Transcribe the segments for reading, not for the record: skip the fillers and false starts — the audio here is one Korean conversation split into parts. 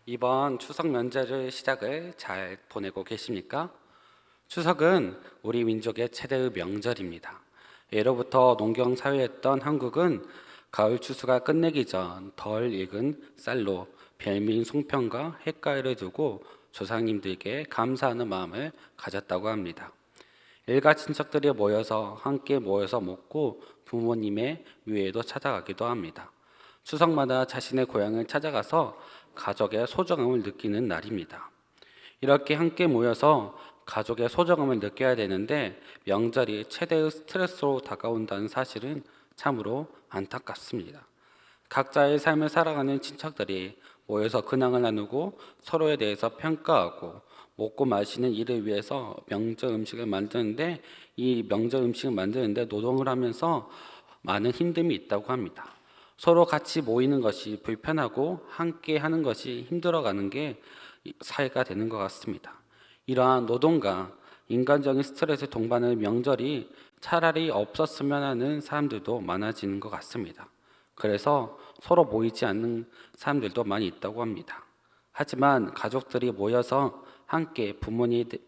이번 추석 명절을 시작을 잘 보내고 계십니까? 추석은 우리 민족의 최대의 명절입니다. 예로부터 농경 사회였던 한국은 가을 추수가 끝내기 전 덜 익은 쌀로 별미인 송편과 햇가위를 두고 조상님들께 감사하는 마음을 가졌다고 합니다. 일가 친척들이 함께 모여서 먹고 부모님의 위에도 찾아가기도 합니다. 추석마다 자신의 고향을 찾아가서 가족의 소중함을 느끼는 날입니다. 이렇게 함께 모여서 가족의 소중함을 느껴야 되는데 명절이 최대의 스트레스로 다가온다는 사실은 참으로 안타깝습니다. 각자의 삶을 살아가는 친척들이 모여서 근황을 나누고 서로에 대해서 평가하고 먹고 마시는 일을 위해서 명절 음식을 만드는데 이 명절 음식을 만드는데 노동을 하면서 많은 힘듦이 있다고 합니다. 서로 같이 모이는 것이 불편하고 함께 하는 것이 힘들어가는 게 사회가 되는 것 같습니다. 이러한 노동과 인간적인 스트레스 동반의 명절이 차라리 없었으면 하는 사람들도 많아지는 것 같습니다. 그래서 서로 모이지 않는 사람들도 많이 있다고 합니다. 하지만 가족들이 모여서 함께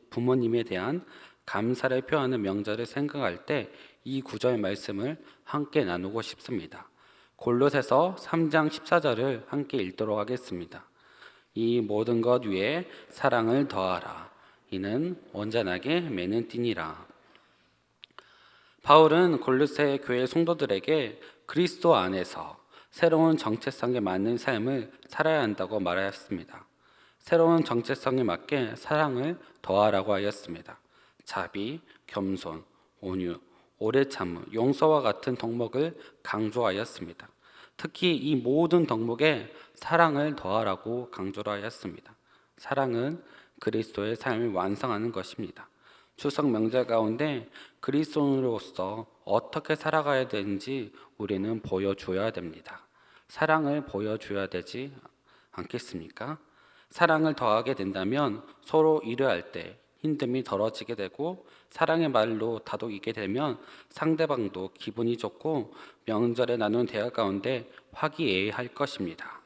부모님에 대한 감사를 표하는 명절을 생각할 때 이 구절 말씀을 함께 나누고 싶습니다. 골로새서 3장 14절을 함께 읽도록 하겠습니다. 이 모든 것 위에 사랑을 더하라. 이는 온전하게 매는 띠니라. 바울은 골로새 교회 성도들에게 그리스도 안에서 새로운 정체성에 맞는 삶을 살아야 한다고 말하였습니다. 새로운 정체성에 맞게 사랑을 더하라고 하였습니다. 자비, 겸손, 온유, 오래 참음, 용서와 같은 덕목을 강조하였습니다. 특히 이 모든 덕목에 사랑을 더하라고 강조를 하였습니다. 사랑은 그리스도의 삶을 완성하는 것입니다. 추석 명절 가운데 그리스도인으로서 어떻게 살아가야 되는지 우리는 보여줘야 됩니다. 사랑을 보여줘야 되지 않겠습니까? 사랑을 더하게 된다면 서로 일을 때 힘듦이 덜어지게 되고 사랑의 말로 다독이게 되면 상대방도 기분이 좋고 명절에 나눈 대화 가운데 화기애애할 것입니다.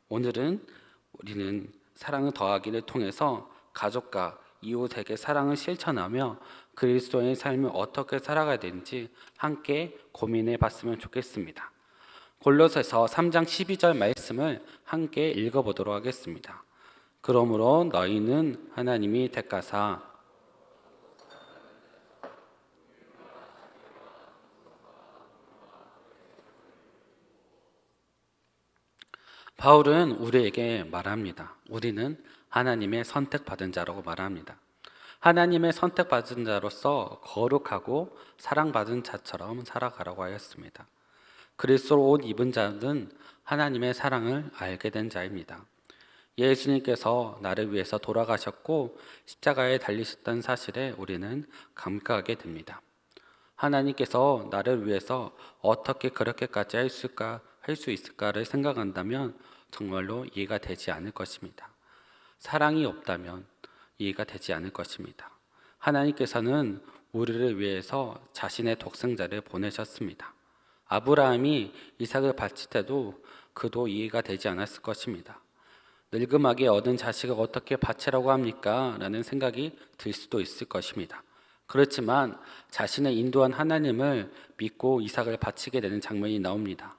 오늘은 우리는 사랑을 더하기를 통해서 가족과 이웃에게 사랑을 실천하며 그리스도의 삶을 어떻게 살아가야 되는지 함께 고민해 봤으면 좋겠습니다. 골로새서 3장 12절 말씀을 함께 읽어보도록 하겠습니다. 그러므로 너희는 하나님이 택하사 바울은 우리에게 말합니다. 우리는 하나님의 선택받은 자라고 말합니다. 하나님의 선택받은 자로서 거룩하고 사랑받은 자처럼 살아가라고 하였습니다. 그리스도로 옷 입은 자는 하나님의 사랑을 알게 된 자입니다. 예수님께서 나를 위해서 돌아가셨고 십자가에 달리셨다는 사실에 우리는 감격하게 됩니다. 하나님께서 나를 위해서 어떻게 그렇게까지 할 수 있을까를 생각한다면 정말로 이해가 되지 않을 것입니다. 사랑이 없다면 이해가 되지 않을 것입니다. 하나님께서는 우리를 위해서 자신의 독생자를 보내셨습니다. 아브라함이 이삭을 바칠 때도 그도 이해가 되지 않았을 것입니다. 늙음하게 얻은 자식을 어떻게 바치라고 합니까? 라는 생각이 들 수도 있을 것입니다. 그렇지만 자신의 인도한 하나님을 믿고 이삭을 바치게 되는 장면이 나옵니다.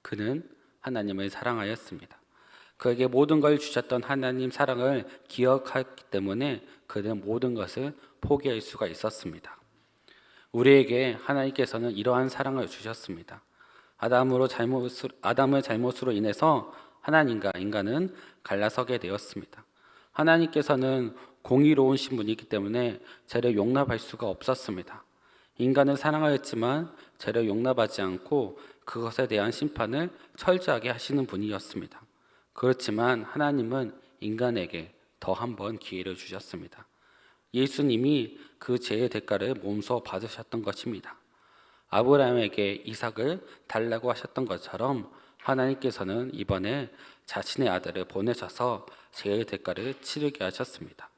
그는 하나님을 사랑하였습니다. 그에게 모든 걸 주셨던 하나님 사랑을 기억했기 때문에 그는 모든 것을 포기할 수가 있었습니다. 우리에게 하나님께서는 이러한 사랑을 주셨습니다. 아담을 잘못으로 인해서 하나님과 인간은 갈라서게 되었습니다. 하나님께서는 공의로우신 분이기 때문에 죄를 용납할 수가 없었습니다. 인간을 사랑하였지만 죄를 용납하지 않고 그것에 대한 심판을 철저하게 하시는 분이었습니다. 그렇지만 하나님은 인간에게 더 한 번 기회를 주셨습니다. 예수님이 그 죄의 대가를 몸소 받으셨던 것입니다. 아브라함에게 이삭을 달라고 하셨던 것처럼 하나님께서는 이번에 자신의 아들을 보내셔서 죄의 대가를 치르게 하셨습니다.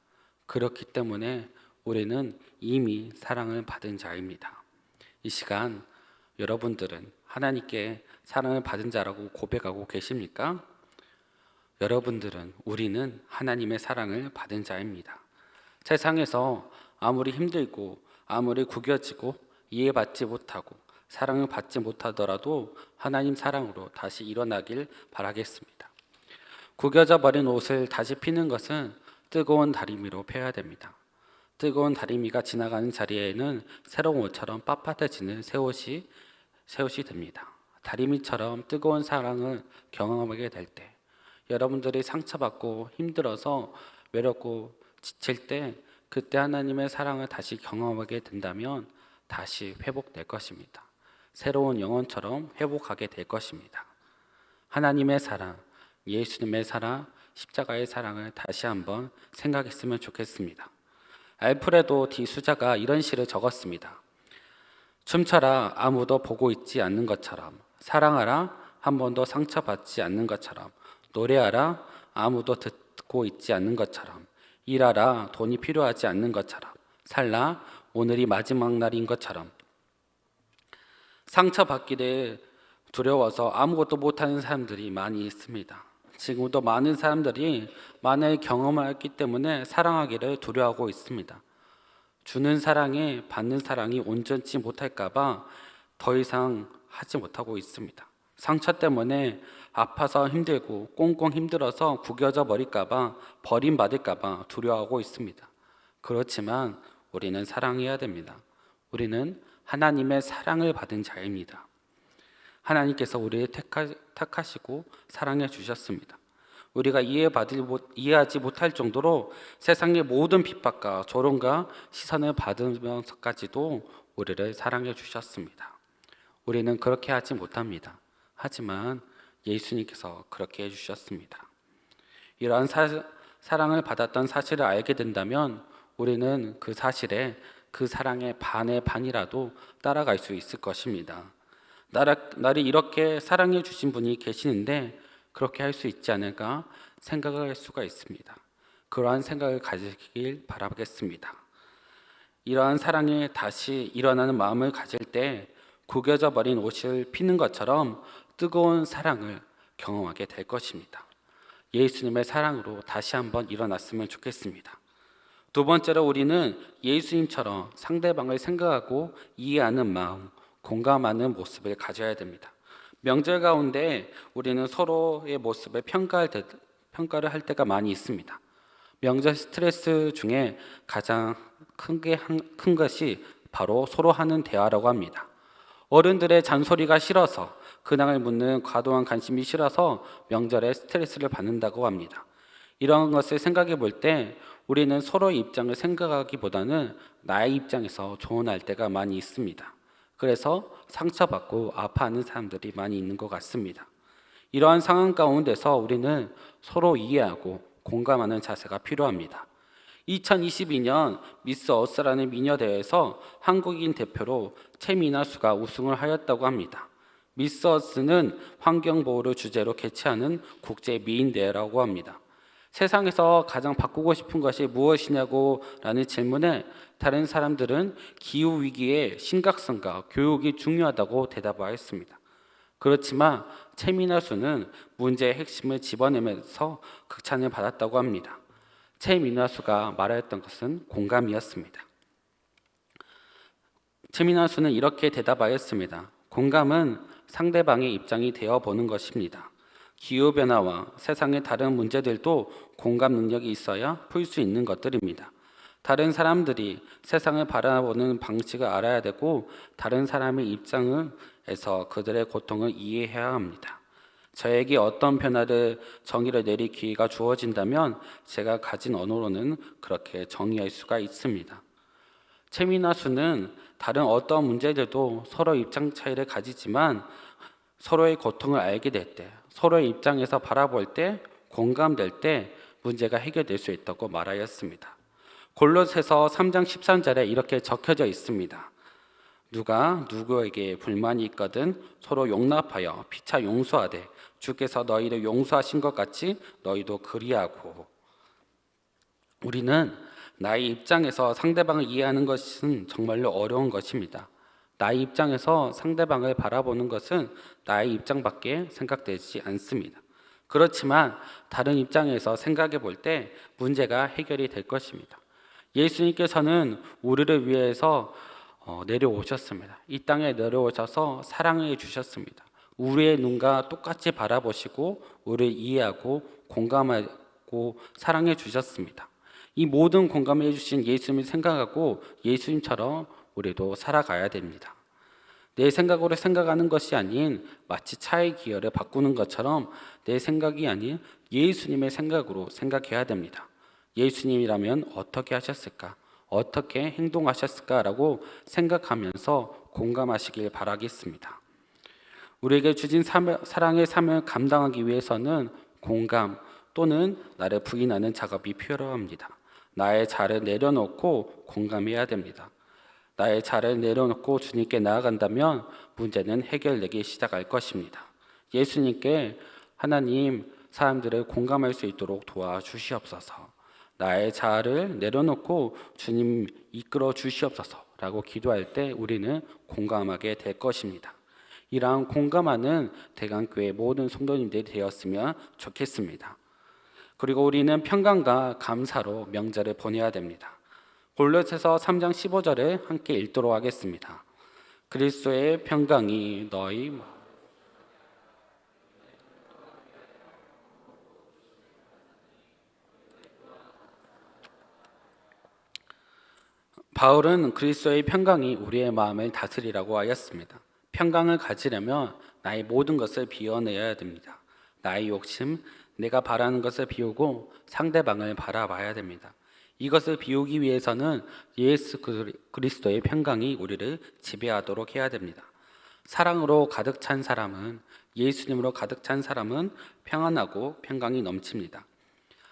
그렇기 때문에 우리는 이미 사랑을 받은 자입니다. 이 시간 여러분들은 하나님께 사랑을 받은 자라고 고백하고 계십니까? 우리는 하나님의 사랑을 받은 자입니다. 세상에서 아무리 힘들고 아무리 구겨지고 이해받지 못하고 사랑을 받지 못하더라도 하나님 사랑으로 다시 일어나길 바라겠습니다. 구겨져 버린 옷을 다시 피는 것은 뜨거운 다리미로 펴야 됩니다. 뜨거운 다리미가 지나가는 자리에는 새로운 옷처럼 빳빳해지는 새 옷이 됩니다. 다리미처럼 뜨거운 사랑을 경험하게 될 때, 여러분들이 상처받고 힘들어서 외롭고 지칠 때, 그때 하나님의 사랑을 다시 경험하게 된다면 다시 회복될 것입니다. 새로운 영혼처럼 회복하게 될 것입니다. 하나님의 사랑, 예수님의 사랑, 십자가의 사랑을 다시 한번 생각했으면 좋겠습니다. 알프레도 디수자가 이런 시를 적었습니다. 춤춰라 아무도 보고 있지 않는 것처럼, 사랑하라 한 번도 상처받지 않는 것처럼, 노래하라 아무도 듣고 있지 않는 것처럼, 일하라 돈이 필요하지 않는 것처럼, 살라 오늘이 마지막 날인 것처럼. 상처받기를 두려워서 아무것도 못하는 사람들이 많이 있습니다. 지금도 많은 사람들이 많은 경험을 했기 때문에 사랑하기를 두려워하고 있습니다. 주는 사랑에 받는 사랑이 온전치 못할까봐 더 이상 하지 못하고 있습니다. 상처 때문에 아파서 힘들고 꽁꽁 힘들어서 구겨져 버릴까봐 버림받을까봐 두려워하고 있습니다. 그렇지만 우리는 사랑해야 됩니다. 우리는 하나님의 사랑을 받은 자입니다. 하나님께서 우리를 택하시고 사랑해 주셨습니다. 우리가 이해하지 못할 정도로 세상의 모든 핍박과 조롱과 시선을 받으면서까지도 우리를 사랑해 주셨습니다. 우리는 그렇게 하지 못합니다. 하지만 예수님께서 그렇게 해주셨습니다. 이러한 사랑을 받았던 사실을 알게 된다면 우리는 그 사실에 그 사랑의 반의 반이라도 따라갈 수 있을 것입니다. 나를 이렇게 사랑해 주신 분이 계시는데 그렇게 할 수 있지 않을까 생각을 할 수가 있습니다. 그러한 생각을 가지길 바라겠습니다. 이러한 사랑에 다시 일어나는 마음을 가질 때 구겨져 버린 옷을 피는 것처럼 뜨거운 사랑을 경험하게 될 것입니다. 예수님의 사랑으로 다시 한번 일어났으면 좋겠습니다. 두 번째로 우리는 예수님처럼 상대방을 생각하고 이해하는 마음, 공감하는 모습을 가져야 됩니다. 명절 가운데 우리는 서로의 모습을 평가를 할 때가 많이 있습니다. 명절 스트레스 중에 가장 큰 것이 바로 서로 하는 대화라고 합니다. 어른들의 잔소리가 싫어서, 근황을 묻는 과도한 관심이 싫어서 명절에 스트레스를 받는다고 합니다. 이런 것을 생각해 볼 때 우리는 서로의 입장을 생각하기보다는 나의 입장에서 조언할 때가 많이 있습니다. 그래서 상처받고 아파하는 사람들이 많이 있는 것 같습니다. 이러한 상황 가운데서 우리는 서로 이해하고 공감하는 자세가 필요합니다. 2022년 미스 어스라는 미녀 대회에서 한국인 대표로 최민아수가 우승을 하였다고 합니다. 미스 어스는 환경보호를 주제로 개최하는 국제 미인 대회라고 합니다. 세상에서 가장 바꾸고 싶은 것이 무엇이냐고 라는 질문에 다른 사람들은 기후위기의 심각성과 교육이 중요하다고 대답하였습니다. 그렇지만 최민아수는 문제의 핵심을 집어내면서 극찬을 받았다고 합니다. 최민아수가 말하였던 것은 공감이었습니다. 최민아수는 이렇게 대답하였습니다. 공감은 상대방의 입장이 되어보는 것입니다. 기후변화와 세상의 다른 문제들도 공감 능력이 있어야 풀 수 있는 것들입니다. 다른 사람들이 세상을 바라보는 방식을 알아야 되고 다른 사람의 입장에서 그들의 고통을 이해해야 합니다. 저에게 어떤 정의를 내릴 기회가 주어진다면 제가 가진 언어로는 그렇게 정의할 수가 있습니다. 최민아수는 다른 어떤 문제들도 서로 입장 차이를 가지지만 서로의 고통을 알게 될 때, 서로의 입장에서 바라볼 때, 공감될 때 문제가 해결될 수 있다고 말하였습니다. 골로새서 3장 13절에 이렇게 적혀져 있습니다. 누가 누구에게 불만이 있거든 서로 용납하여 피차 용서하되 주께서 너희를 용서하신 것 같이 너희도 그리하고. 우리는 나의 입장에서 상대방을 이해하는 것은 정말로 어려운 것입니다. 나의 입장에서 상대방을 바라보는 것은 나의 입장밖에 생각되지 않습니다. 그렇지만 다른 입장에서 생각해 볼 때 문제가 해결이 될 것입니다. 예수님께서는 우리를 위해서 내려오셨습니다. 이 땅에 내려오셔서 사랑해 주셨습니다. 우리의 눈과 똑같이 바라보시고 우리를 이해하고 공감하고 사랑해 주셨습니다. 이 모든 공감해 주신 예수님을 생각하고 예수님처럼 우리도 살아가야 됩니다. 내 생각으로 생각하는 것이 아닌 마치 차의 기어를 바꾸는 것처럼 내 생각이 아닌 예수님의 생각으로 생각해야 됩니다. 예수님이라면 어떻게 하셨을까? 어떻게 행동하셨을까라고 생각하면서 공감하시길 바라겠습니다. 우리에게 주신 사랑의 사명을 감당하기 위해서는 공감 또는 나를 부인하는 작업이 필요합니다. 나의 자를 내려놓고 공감해야 됩니다. 나의 자를 내려놓고 주님께 나아간다면 문제는 해결되기 시작할 것입니다. 예수님께 하나님 사람들을 공감할 수 있도록 도와주시옵소서. 나의 자아를 내려놓고 주님 이끌어 주시옵소서라고 기도할 때 우리는 공감하게 될 것입니다. 이러한 공감하는 대강교회 모든 성도님들이 되었으면 좋겠습니다. 그리고 우리는 평강과 감사로 명절을 보내야 됩니다. 골로새서 3장 15절에 함께 읽도록 하겠습니다. 그리스도의 평강이 너희 바울은 그리스도의 평강이 우리의 마음을 다스리라고 하였습니다. 평강을 가지려면 나의 모든 것을 비워내야 됩니다. 나의 욕심, 내가 바라는 것을 비우고 상대방을 바라봐야 됩니다. 이것을 비우기 위해서는 예수 그리스도의 평강이 우리를 지배하도록 해야 됩니다. 사랑으로 가득 찬 사람은, 예수님으로 가득 찬 사람은 평안하고 평강이 넘칩니다.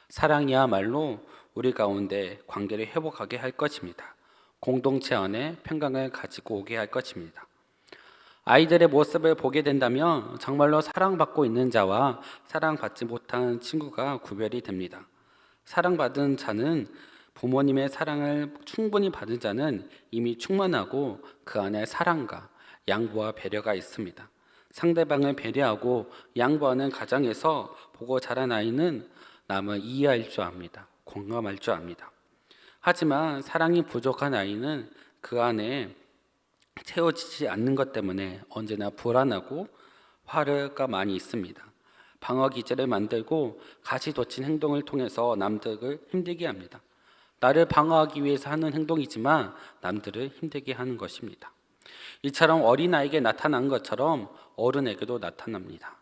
사랑이야말로 우리 가운데 관계를 회복하게 할 것입니다. 공동체 안에 평강을 가지고 오게 할 것입니다. 아이들의 모습을 보게 된다면 정말로 사랑받고 있는 자와 사랑받지 못한 친구가 구별이 됩니다. 사랑받은 자는, 부모님의 사랑을 충분히 받은 자는 이미 충만하고 그 안에 사랑과 양보와 배려가 있습니다. 상대방을 배려하고 양보하는 가정에서 보고 자란 아이는 남을 이해할 줄 압니다. 공감할 줄 압니다. 하지만 사랑이 부족한 아이는 그 안에 채워지지 않는 것 때문에 언제나 불안하고 화가 많이 있습니다. 방어 기제를 만들고 가시돋친 행동을 통해서 남들을 힘들게 합니다. 나를 방어하기 위해서 하는 행동이지만 남들을 힘들게 하는 것입니다. 이처럼 어린아이에게 나타난 것처럼 어른에게도 나타납니다.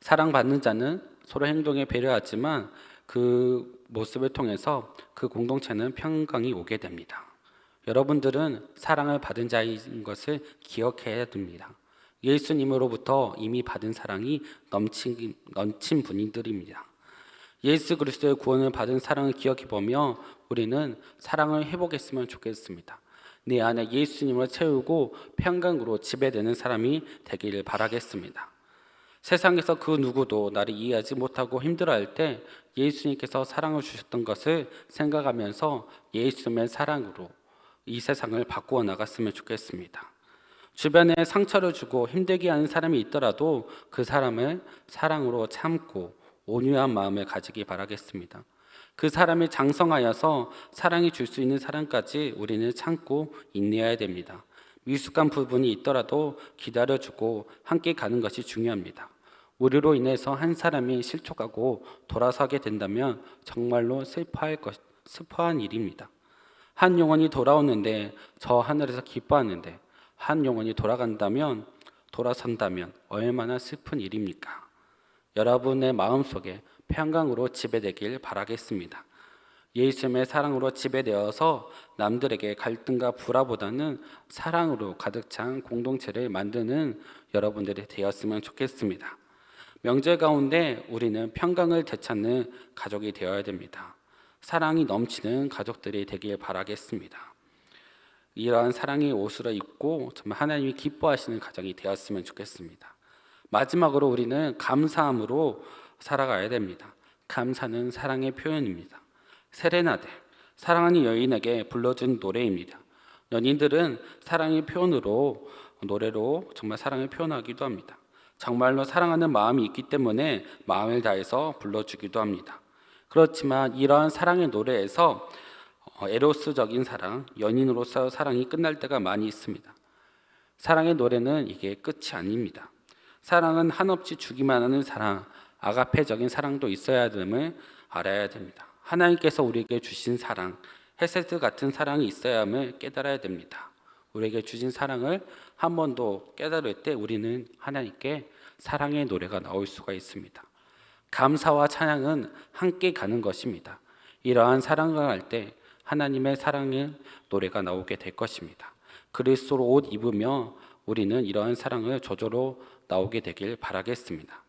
사랑받는 자는 서로 행동에 배려하지만 그 모습을 통해서 그 공동체는 평강이 오게 됩니다. 여러분들은 사랑을 받은 자인 것을 기억해야 됩니다. 예수님으로부터 이미 받은 사랑이 넘친 분들입니다. 예수 그리스도의 구원을 받은 사랑을 기억해보며 우리는 사랑을 회복했으면 좋겠습니다. 내 안에 예수님을 채우고 평강으로 지배되는 사람이 되기를 바라겠습니다. 세상에서 그 누구도 나를 이해하지 못하고 힘들어할 때 예수님께서 사랑을 주셨던 것을 생각하면서 예수님의 사랑으로 이 세상을 바꾸어 나갔으면 좋겠습니다. 주변에 상처를 주고 힘들게 하는 사람이 있더라도 그 사람을 사랑으로 참고 온유한 마음을 가지기 바라겠습니다. 그 사람이 장성하여서 사랑이 줄 수 있는 사람까지 우리는 참고 인내해야 됩니다. 미숙한 부분이 있더라도 기다려주고 함께 가는 것이 중요합니다. 우리로 인해서 한 사람이 실족하고 돌아서게 된다면 정말로 슬퍼한 일입니다. 한 영혼이 돌아오는데 저 하늘에서 기뻐하는데 한 영혼이 돌아선다면 얼마나 슬픈 일입니까? 여러분의 마음속에 평강으로 지배되길 바라겠습니다. 예수님의 사랑으로 지배되어서 남들에게 갈등과 불화보다는 사랑으로 가득 찬 공동체를 만드는 여러분들이 되었으면 좋겠습니다. 명절 가운데 우리는 평강을 되찾는 가족이 되어야 됩니다. 사랑이 넘치는 가족들이 되길 바라겠습니다. 이러한 사랑의 옷을 입고 정말 하나님이 기뻐하시는 가정이 되었으면 좋겠습니다. 마지막으로 우리는 감사함으로 살아가야 됩니다. 감사는 사랑의 표현입니다. 세레나데, 사랑하는 여인에게 불러준 노래입니다. 연인들은 사랑의 표현으로, 노래로 정말 사랑을 표현하기도 합니다. 정말로 사랑하는 마음이 있기 때문에 마음을 다해서 불러주기도 합니다. 그렇지만 이러한 사랑의 노래에서 에로스적인 사랑, 연인으로서 사랑이 끝날 때가 많이 있습니다. 사랑의 노래는 이게 끝이 아닙니다. 사랑은 한없이 주기만 하는 사랑, 아가페적인 사랑도 있어야 됨을 알아야 됩니다. 하나님께서 우리에게 주신 사랑, 헤세드 같은 사랑이 있어야 함을 깨달아야 됩니다. 우리에게 주신 사랑을 한 번도 깨달을 때 우리는 하나님께 사랑의 노래가 나올 수가 있습니다. 감사와 찬양은 함께 가는 것입니다. 이러한 사랑을 할 때 하나님의 사랑의 노래가 나오게 될 것입니다. 그리스도로 옷 입으며 우리는 이러한 사랑을 저절로 나오게 되길 바라겠습니다.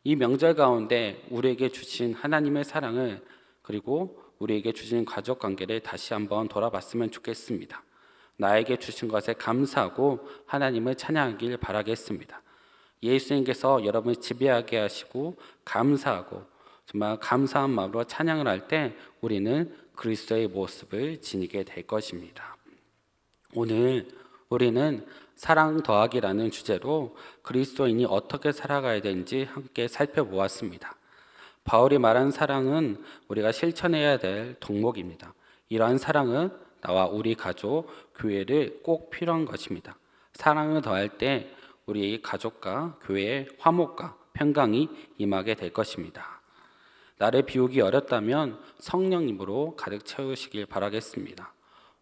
이 명절 가운데 우리에게 주신 하나님의 사랑을 그리고 우리에게 주신 가족 관계를 다시 한번 돌아봤으면 좋겠습니다. 나에게 주신 것에 감사하고 하나님을 찬양하길 바라겠습니다. 예수님께서 여러분을 지배하게 하시고 감사하고 정말 감사한 마음으로 찬양을 할 때 우리는 그리스도의 모습을 지니게 될 것입니다. 오늘 우리는 사랑 더하기라는 주제로 그리스도인이 어떻게 살아가야 되는지 함께 살펴보았습니다. 바울이 말한 사랑은 우리가 실천해야 될 덕목입니다. 이러한 사랑은 나와 우리 가족, 교회를 꼭 필요한 것입니다. 사랑을 더할 때 우리 가족과 교회의 화목과 평강이 임하게 될 것입니다. 나를 비우기 어렵다면 성령님으로 가득 채우시길 바라겠습니다.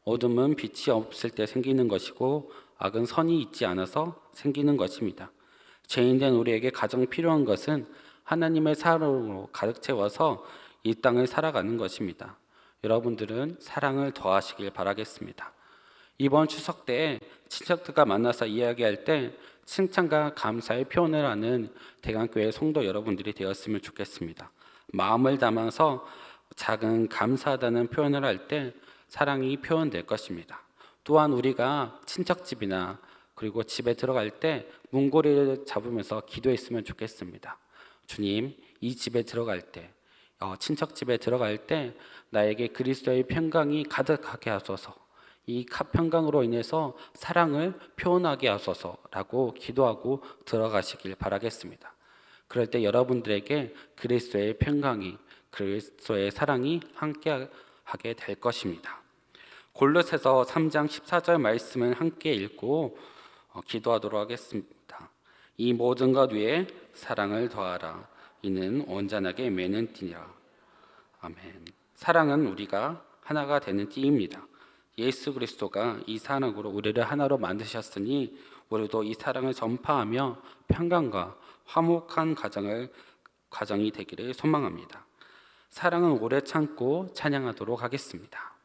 어둠은 빛이 없을 때 생기는 것이고 악은 선이 있지 않아서 생기는 것입니다. 죄인된 우리에게 가장 필요한 것은 하나님의 사랑으로 가득 채워서 이 땅을 살아가는 것입니다. 여러분들은 사랑을 더하시길 바라겠습니다. 이번 추석 때 친척들과 만나서 이야기할 때 칭찬과 감사의 표현을 하는 대강교회 성도 여러분들이 되었으면 좋겠습니다. 마음을 담아서 작은 감사하다는 표현을 할 때 사랑이 표현될 것입니다. 또한 우리가 친척집이나 그리고 집에 들어갈 때 문고리를 잡으면서 기도했으면 좋겠습니다. 주님, 이 집에 들어갈 때, 친척집에 들어갈 때 나에게 그리스도의 평강이 가득하게 하소서, 이 평강으로 인해서 사랑을 표현하게 하소서라고 기도하고 들어가시길 바라겠습니다. 그럴 때 여러분들에게 그리스도의 평강이, 그리스도의 사랑이 함께하게 될 것입니다. 골로새서 3장 14절 말씀을 함께 읽고 기도하도록 하겠습니다. 이 모든 것 위에 사랑을 더하라. 이는 온전하게 매는 띠니라. 아멘. 사랑은 우리가 하나가 되는 띠입니다. 예수 그리스도가 이 사랑으로 우리를 하나로 만드셨으니 우리도 이 사랑을 전파하며 평강과 화목한 가정이 되기를 소망합니다. 사랑은 오래 참고 찬양하도록 하겠습니다.